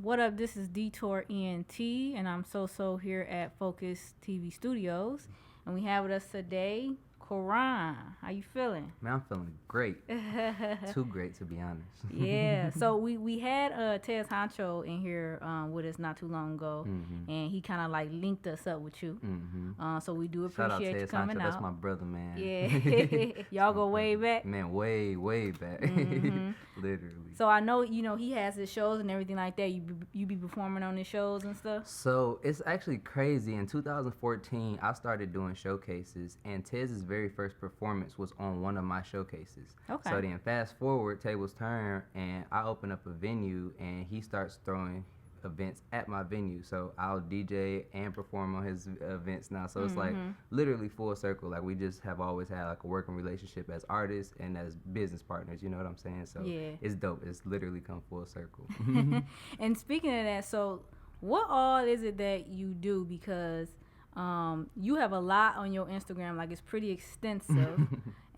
What up? This is Detour ENT, and I'm so here at Focus TV Studios, and we have with us today Koron. How you feeling? Man, I'm feeling great. Too great, to be honest. Yeah. So we had Tez Honcho in here with us not too long ago, and he kind of like linked us up with you. So we do Shout out appreciate you Tez coming Honcho. out. That's my brother, man. Yeah. Y'all go way back. Man, way back. Literally. So I know he has his shows and everything like that. You be performing on his shows and stuff. So it's actually crazy. In 2014, I started doing showcases, and Tez's very first performance was on one of my showcases. Okay. So then fast forward, tables turn, and I open up a venue, and he starts throwing events at my venue. So I'll DJ and perform on his events now. So it's like literally full circle. Like we just have always had like a working relationship as artists and as business partners. You know what I'm saying? So Yeah. it's dope. It's literally come full circle. And speaking of that, so what all is it that you do? Because you have a lot on your Instagram, like it's pretty extensive.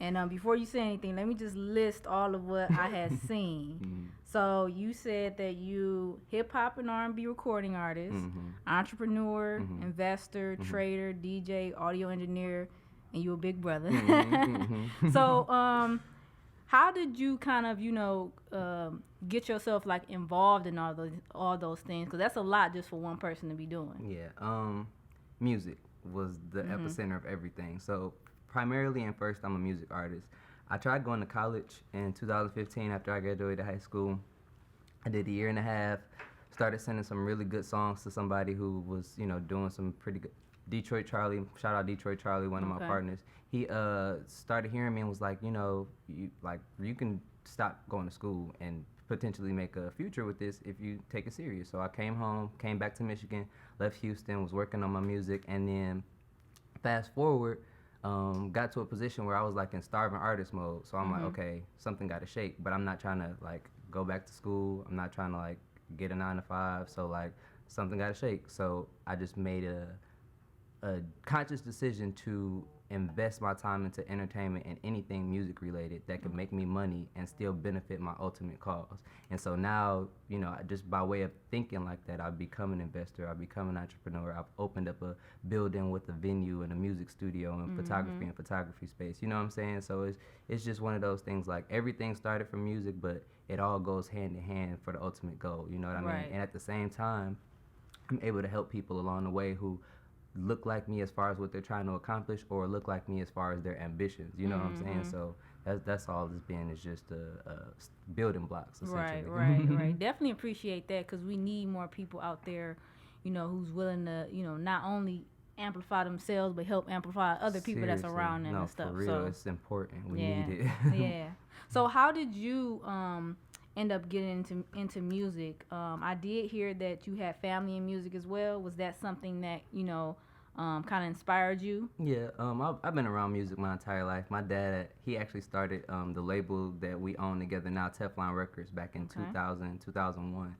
And before you say anything, let me just list all of what I had seen. So you said that you hip hop and R&B recording artist, entrepreneur, investor, trader, DJ, audio engineer, and you a big brother. So how did you kind of get yourself like involved in all those things? Because that's a lot just for one person to be doing. Yeah. Music was the epicenter of everything. So primarily and first, I'm a music artist. I tried going to college in 2015 after I graduated high school. I did a year and a half, started sending some really good songs to somebody who was, doing some pretty good. Detroit Charlie, shout out Detroit Charlie, one of my partners. He started hearing me and was like, you can stop going to school and potentially make a future with this if you take it serious. So I came home, came back to Michigan, left Houston, was working on my music, and then fast forward, got to a position where I was like in starving artist mode. So I'm like, okay, something got to shake, but I'm not trying to like go back to school. I'm not trying to like get a 9 to 5. So like something got to shake. So I just made a conscious decision to invest my time into entertainment and anything music related that could make me money and still benefit my ultimate cause. And so now, just by way of thinking like that, I've become an investor, I've become an entrepreneur, I've opened up a building with a venue and a music studio and photography space. You know what I'm saying? So it's just one of those things, like everything started from music, but it all goes hand in hand for the ultimate goal. You know what I mean? And at the same time, I'm able to help people along the way who look like me as far as what they're trying to accomplish, or look like me as far as their ambitions. You know what I'm saying? So that's all it's been, is just building blocks, essentially. Right. Definitely appreciate that, because we need more people out there, who's willing to, not only amplify themselves, but help amplify other people that's around them and stuff. For real, so it's important. We need it. Yeah. So how did you end up getting into music? I did hear that you had family in music as well. Was that something that kind of inspired you? Yeah, I've been around music my entire life. My dad, he actually started the label that we own together now, Teflon Records, back in 2001.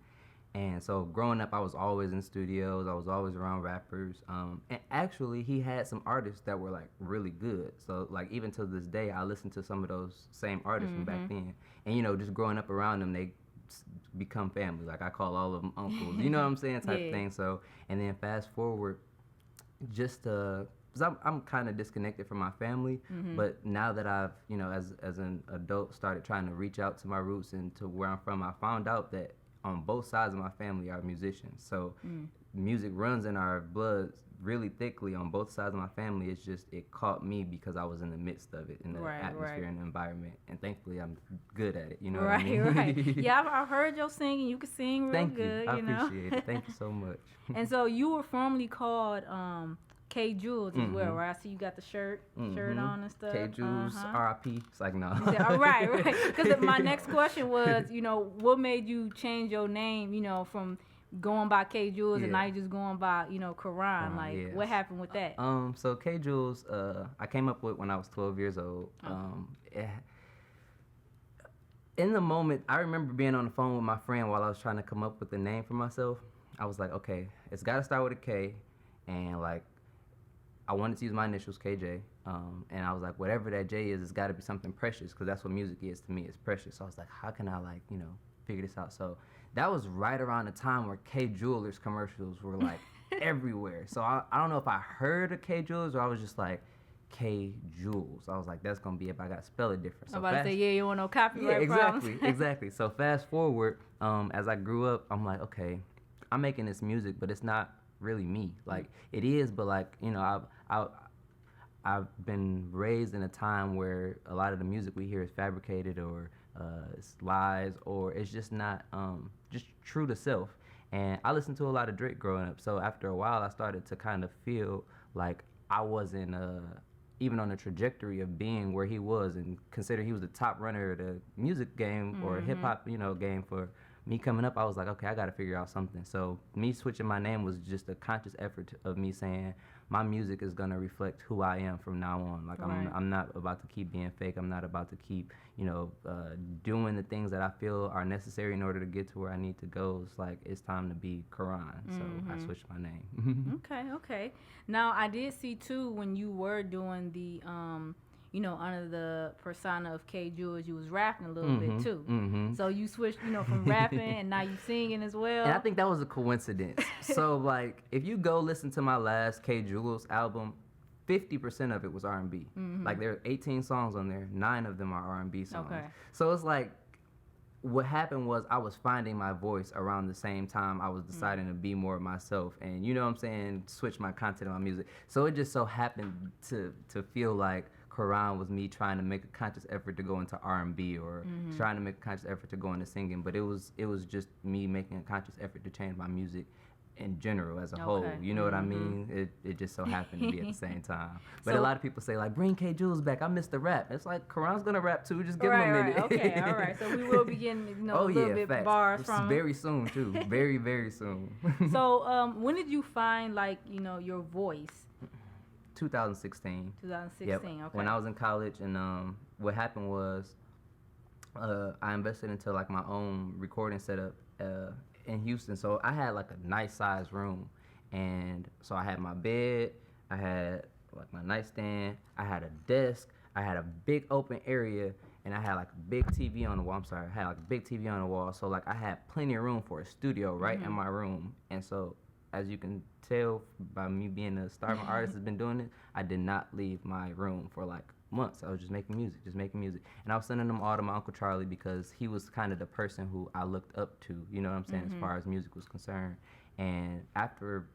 And so growing up, I was always in studios. I was always around rappers. And actually, he had some artists that were like really good. So like even to this day, I listen to some of those same artists from back then. And just growing up around them, they become family. Like I call all of them uncles. You know what I'm saying? Type of thing. So, and then fast forward, just because I'm kind of disconnected from my family, but now that I've, as an adult, started trying to reach out to my roots and to where I'm from, I found out that on both sides of my family are musicians. So music runs in our blood really thickly on both sides of my family. It's just, it caught me because I was in the midst of it, in the atmosphere and the environment. And thankfully, I'm good at it. You know what I mean? Right. Yeah, I've heard your singing. You can sing real good. Thank you. I appreciate it. Thank you so much. And so you were formerly called K Jules as well, right? I see you got the shirt on and stuff. K Jules, R.I.P. It's like, no. Right. Because my next question was, what made you change your name, from going by K Jules and now you're just going by, Koron? Like, what happened with that? So K Jules, I came up with when I was 12 years old. In the moment, I remember being on the phone with my friend while I was trying to come up with a name for myself. I was like, okay, it's got to start with a K, and like, I wanted to use my initials, KJ, and I was like, whatever that J is, it's got to be something precious, because that's what music is to me. It's precious. So I was like, how can I figure this out? So that was right around the time where K Jewelers commercials were like everywhere. So I don't know if I heard of K Jewelers or I was just like, K Jewels. I was like, that's gonna be if I got to spell it different. So I'm about to say, yeah, you want no copyright exactly, problems. exactly. So fast forward, as I grew up, I'm like, okay, I'm making this music, but it's not really me. Like it is, but like I've been raised in a time where a lot of the music we hear is fabricated or it's lies or it's just not just true to self. And I listened to a lot of Drake growing up, so after a while, I started to kind of feel like I wasn't even on the trajectory of being where he was, and consider he was the top runner of the music game or hip hop, game for me coming up. I was like, okay, I got to figure out something. So me switching my name was just a conscious effort of me saying my music is gonna reflect who I am from now on. Like I'm not about to keep being fake. I'm not about to keep doing the things that I feel are necessary in order to get to where I need to go. It's like it's time to be Koron. So I switched my name. Okay. Now I did see too when you were doing the under the persona of K Jewels, you was rapping a little bit too. So you switched, from rapping and now you singing as well. And I think that was a coincidence. So like, if you go listen to my last K Jewels album, 50% of it was R&B. Like there are 18 songs on there, 9 of them are R&B songs. Okay. So it's like, what happened was I was finding my voice around the same time I was deciding to be more of myself and, switch my content and my music. So it just so happened to feel like Koron was me trying to make a conscious effort to go into R&B or trying to make a conscious effort to go into singing, but it was just me making a conscious effort to change my music in general as a whole. You know what I mean? It just so happened to be at the same time. But a lot of people say like, bring K Jewels back. I miss the rap. It's like Koron's gonna rap too. Just give him a minute. Okay, all right. So we will be getting a little bit facts. Bars from very soon too. Very, very soon. So when did you find your voice? 2016. 2016. Yep. Okay. When I was in college, and what happened was, I invested into like my own recording setup in Houston. So I had like a nice sized room, and so I had my bed, I had like my nightstand, I had a desk, I had a big open area, and I had like a big TV on the wall. I had like a big TV on the wall. So like I had plenty of room for a studio right in my room, and so, as you can tell by me being a starving artist that's been doing it, I did not leave my room for like months. I was just making music. And I was sending them all to my Uncle Charlie because he was kind of the person who I looked up to, you know what I'm saying, as far as music was concerned. And after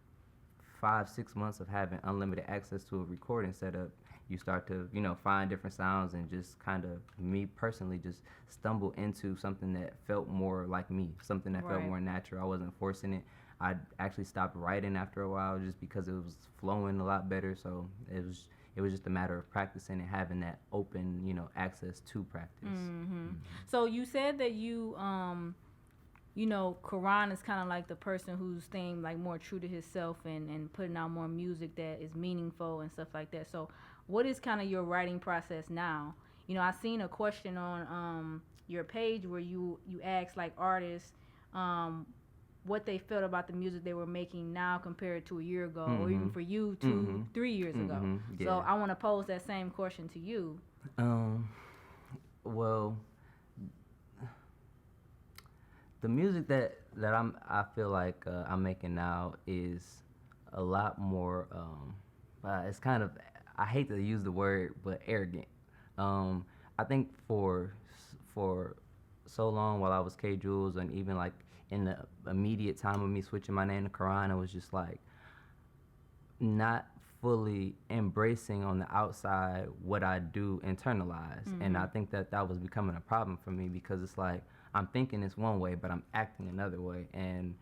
5-6 months of having unlimited access to a recording setup, you start to, find different sounds and just kind of, me personally, just stumble into something that felt more like me, something that felt more natural. I wasn't forcing it. I actually stopped writing after a while just because it was flowing a lot better. So it was just a matter of practicing and having that open, access to practice. So you said that you, Koron is kind of like the person who's staying like more true to himself and putting out more music that is meaningful and stuff like that. So what is kind of your writing process now? I seen a question on your page where you asked like artists what they felt about the music they were making now compared to a year ago, or even for you 2-3 years ago. Yeah. So I want to pose that same question to you. Well, the music that I feel like I'm making now is a lot more. It's kind of, I hate to use the word, but arrogant. I think for so long while I was K Jewels, and even like in the immediate time of me switching my name to Koron, I was just like not fully embracing on the outside what I do internalized. And I think that was becoming a problem for me because it's like I'm thinking it's one way, but I'm acting another way. And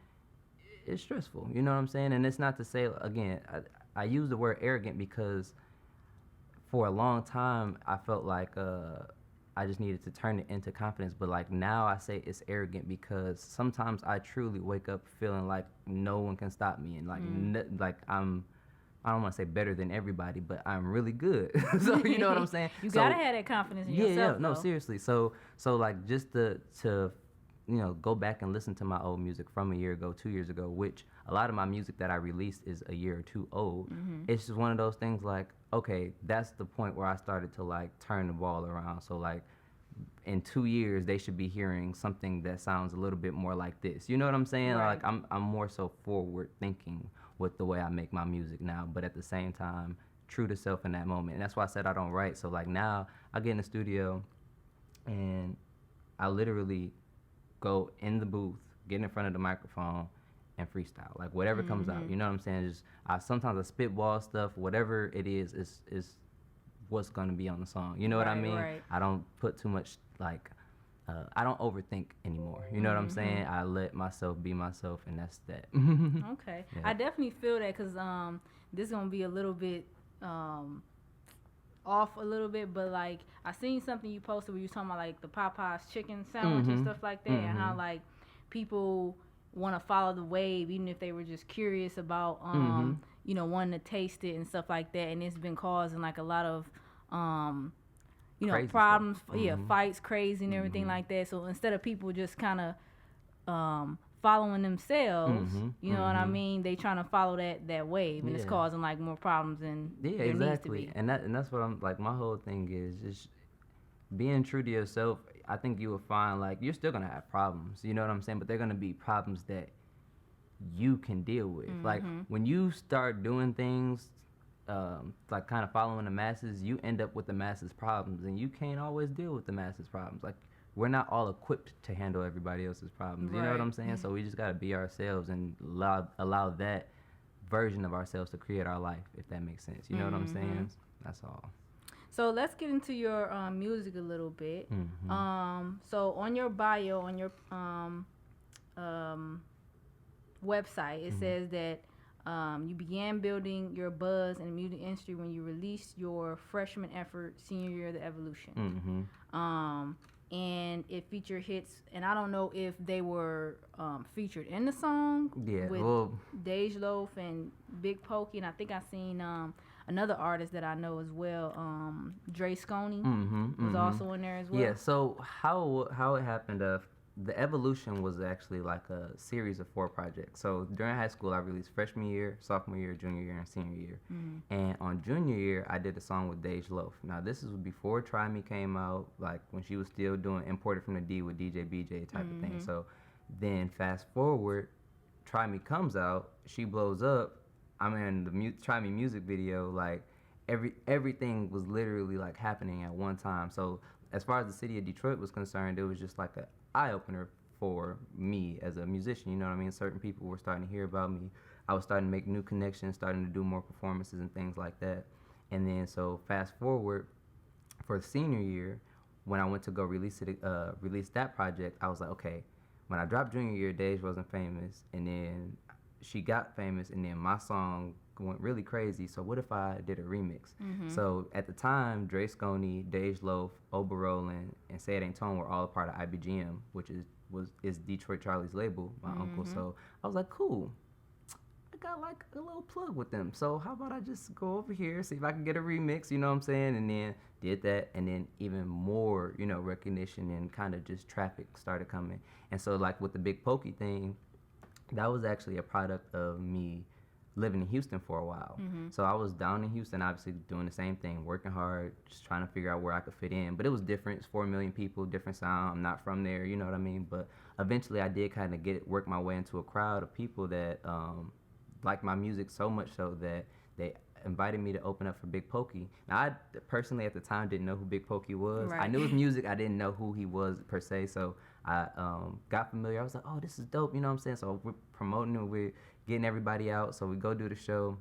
it's stressful, you know what I'm saying? And it's not to say, again, I use the word arrogant because for a long time I felt like I just needed to turn it into confidence. But like now I say it's arrogant because sometimes I truly wake up feeling like no one can stop me, and like I don't want to say better than everybody, but I'm really good. So you know what I'm saying? You gotta have that confidence in yourself. No, seriously. So like just to go back and listen to my old music from a year ago, 2 years ago, which a lot of my music that I released is a year or two old. It's just one of those things like, okay, that's the point where I started to like turn the ball around. So like in 2 years they should be hearing something that sounds a little bit more like this. You know what I'm saying? Right. Like I'm more so forward thinking with the way I make my music now, but at the same time true to self in that moment. And that's why I said I don't write. So like now I get in the studio and I literally go in the booth, get in front of the microphone, and freestyle. Like whatever comes out. You know what I'm saying? Just sometimes I spitball stuff. Whatever it is what's gonna be on the song. You know what I mean? Right. I don't put too much like. I don't overthink anymore. You know what I'm saying? I let myself be myself, and that's that. Okay. Yeah. I definitely feel that because this is gonna be a little bit off a little bit, but like I seen something you posted where you was talking about like the Popeyes chicken sandwich and stuff like that, and how like people want to follow the wave even if they were just curious about you know, wanting to taste it and stuff like that, and it's been causing like a lot of you know, Crazy problems, stuff. fights, crazy and everything like that. So instead of people just kind of following themselves, you know what I mean, they trying to follow that wave, and it's causing like more problems than there exactly. needs to be. And that's what I'm like. My whole thing is just being true to yourself. I think you will find like you're still gonna have problems. You know what I'm saying? But they're gonna be problems that you can deal with. Like when you start doing things like kind of following the masses, you end up with the masses' problems, and you can't always deal with the masses' problems. Like we're not all equipped to handle everybody else's problems. You know what I'm saying? So we just gotta be ourselves and allow that version of ourselves to create our life, if that makes sense. You know what I'm saying? That's all. So let's get into your music a little bit. So on your bio, on your website, it says that you began building your buzz in the music industry when you released your freshman effort senior year of the Evolution. And it featured hits, and I don't know if they were featured in the song with Dej Loaf and Big Pokey, and I think I seen another artist that I know as well, Dre Sconey was also in there as well. Yeah, so how it happened, the Evolution was actually like a series of 4 projects. So during high school, I released freshman year, sophomore year, junior year, and senior year. And on junior year, I did a song with Dej Loaf. Now, this is before Try Me came out, like when she was still doing Imported from the D with DJ BJ type of thing. So then fast forward, Try Me comes out, she blows up. I'm in the Try Me music video. Like everything was literally like happening at one time. So as far as the city of Detroit was concerned, it was just like a eye-opener for me as a musician. You know what I mean? Certain people were starting to hear about me. I was starting to make new connections, starting to do more performances and things like that. And then so fast forward for the senior year, when I went to go release that project, I was like, okay, when I dropped junior year, Dej wasn't famous, and then she got famous, and then my song went really crazy. So what if I did a remix? So at the time, Dre Sconey, Dej Loaf, Oba Roland, and Say It Ain't Tone were all a part of IBGM, which is Detroit Charlie's label, my uncle. So I was like, cool. I got like a little plug with them. So how about I just go over here, see if I can get a remix, you know what I'm saying? And then did that, and then even more, you know, recognition and kind of just traffic started coming. And so like with the Big Pokey thing, that was actually a product of me living in Houston for a while. So I was down in Houston, obviously doing the same thing, working hard, just trying to figure out where I could fit in. But it was different. It's 4 million people, different sound. I'm not from there, you know what I mean? But eventually I did kind of work my way into a crowd of people that liked my music so much so that they invited me to open up for Big Pokey. Now, I personally at the time didn't know who Big Pokey was. I knew his music. I didn't know who he was per se. So I got familiar. I was like, oh, this is dope. You know what I'm saying? So we're promoting it. We're getting everybody out. So we go do the show.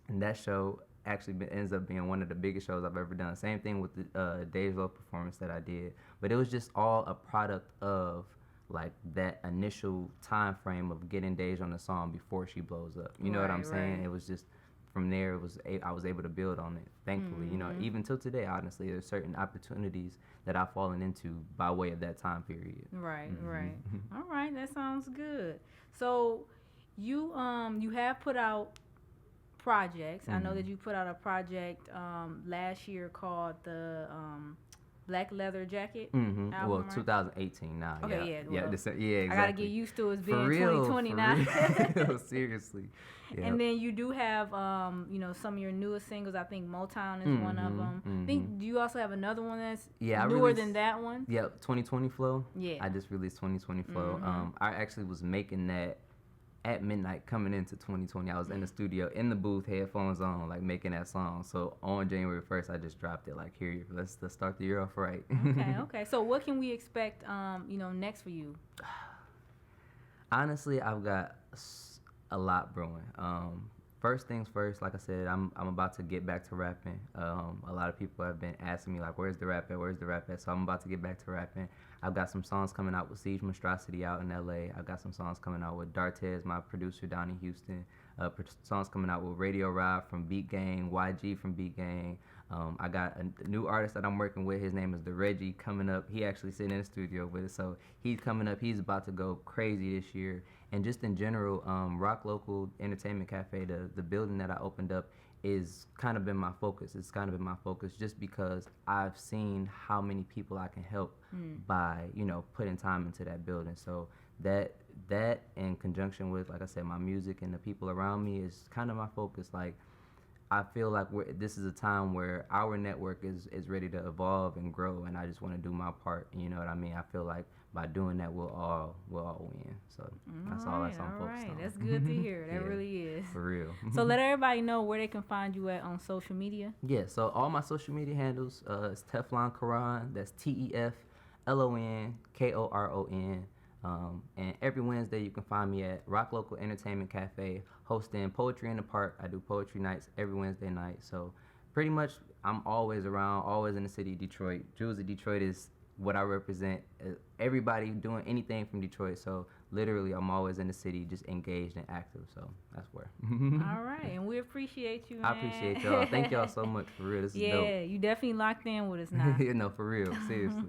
And that show actually ends up being one of the biggest shows I've ever done. Same thing with the Dej Loaf performance that I did. But it was just all a product of like that initial time frame of getting Dej on the song before she blows up. You know what I'm saying? It was just from there. I was able to build on it. Thankfully, you know, even till today, honestly, there's certain opportunities that I've fallen into by way of that time period. Right. All right, that sounds good. So you have put out projects. I know that you put out a project last year called the Black Leather Jacket Mm-hmm. album, Well, right? 2018 now. Okay, yeah. yeah. Yeah, Well, yeah, exactly. I gotta get used to it being For real, 2029. for real. Seriously. Yep. And then you do have, some of your newest singles. I think Motown is one of them. I think, do you also have another one that's newer than that one? Yep, 2020 Flow. Yeah. I just released 2020 Flow. I actually was making that at midnight coming into 2020. I was in the studio, in the booth, headphones on, like making that song. So on January 1st, I just dropped it. Like, here, let's start the year off right. Okay. So what can we expect, next for you? Honestly, I've got a lot brewing. First things first, like I said, I'm about to get back to rapping. A lot of people have been asking me, like, where's the rap at? Where's the rap at? So I'm about to get back to rapping. I've got some songs coming out with Siege Monstrosity out in LA. I've got some songs coming out with Dartez, my producer down in Houston. Songs coming out with Radio Rob from Beat Gang, YG from Beat Gang. I got a new artist that I'm working with. His name is The Reggie, coming up. He actually sitting in the studio with us. So he's coming up. He's about to go crazy this year. And just in general, Rock Local Entertainment Cafe, the building that I opened up, is kind of been my focus. It's kind of been my focus just because I've seen how many people I can help by, putting time into that building. So that in conjunction with, like I said, my music and the people around me is kind of my focus. Like, I feel like this is a time where our network is ready to evolve and grow, and I just want to do my part. You know what I mean? I feel like by doing that, we'll all win. So that's all I'm focused on. That's good to hear. That Yeah, really is. For real. So let everybody know where they can find you at on social media. Yeah, so all my social media handles is Teflon Koron. That's TEFLONKORON. And every Wednesday you can find me at Rock Local Entertainment Cafe hosting Poetry in the Park. I do poetry nights every Wednesday night. So pretty much I'm always around, always in the city of Detroit. Jewels of Detroit is what I represent. Everybody doing anything from Detroit. So literally I'm always in the city, just engaged and active. So that's where. All right. And we appreciate you, man. I appreciate y'all. Thank y'all so much, for real. This is dope. Yeah, you definitely locked in with us now. No, for real. Seriously.